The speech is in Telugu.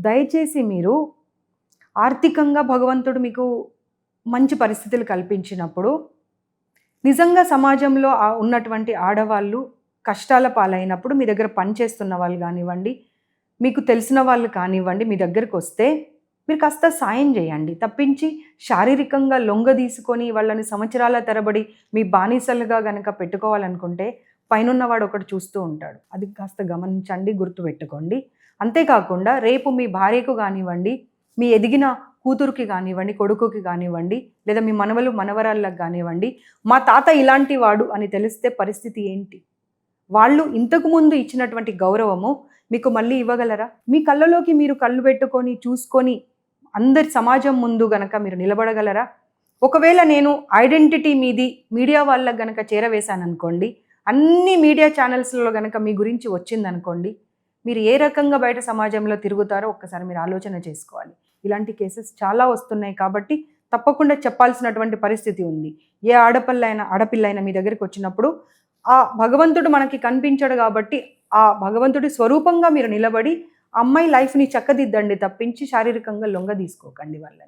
దయచేసి మీరు ఆర్థికంగా భగవంతుడు మీకు మంచి పరిస్థితులు కల్పించినప్పుడు, నిజంగా సమాజంలో ఉన్నటువంటి ఆడవాళ్ళు కష్టాల పాలైనప్పుడు మీ దగ్గర పనిచేస్తున్న వాళ్ళు గానివ్వండి, మీకు తెలిసిన వాళ్ళు కానివ్వండి, మీ దగ్గరకొస్తే మీరు కాస్త సాయం చేయండి. తప్పించి శారీరకంగా లొంగదీసుకొని వాళ్ళని సంవత్సరాల తరబడి మీ బానిసలుగా గనక పెట్టుకోవాలనుకుంటే పైనున్నవాడు ఒకడు చూస్తూ ఉంటాడు. అది కాస్త గమనించండి, గుర్తుపెట్టుకోండి. అంతేకాకుండా రేపు మీ భార్యకు గానివ్వండి, మీ ఎదిగిన కూతురికి గానివ్వండి, కొడుకుకి గానివ్వండి, లేదా మీ మనవలు మనవరాళ్ళకి గానివ్వండి, మా తాత ఇలాంటి వాడు అని తెలిస్తే పరిస్థితి ఏంటి? వాళ్ళు ఇంతకుముందు ఇచ్చినటువంటి గౌరవము మీకు మళ్ళీ ఇవ్వగలరా? మీ కళ్ళలోకి మీరు కళ్ళు పెట్టుకొని, చూసుకొని, అందరి సమాజం ముందు గనక మీరు నిలబడగలరా? ఒకవేళ నేను ఐడెంటిటీ మీది మీడియా వాళ్ళకి గనక చేరవేశాననుకోండి, అన్ని మీడియా ఛానల్స్‌లో గనక మీ గురించి వచ్చిందనుకోండి, మీరు ఏ రకంగా బయట సమాజంలో తిరుగుతారో ఒక్కసారి మీరు ఆలోచన చేసుకోవాలి. ఇలాంటి కేసెస్ చాలా వస్తున్నాయి కాబట్టి తప్పకుండా చెప్పాల్సినటువంటి పరిస్థితి ఉంది. ఏ ఆడపిల్లైనా మీ దగ్గరికొచ్చినప్పుడు ఆ భగవంతుడు మనకి కనిపించడు కాబట్టి, ఆ భగవంతుడి స్వరూపంగా మీరు నిలబడి, ఆ అమ్మాయి లైఫ్‌ని చక్కదిద్దండి తప్పించి శారీరకంగా లొంగదీసుకోకండి వాళ్ళని.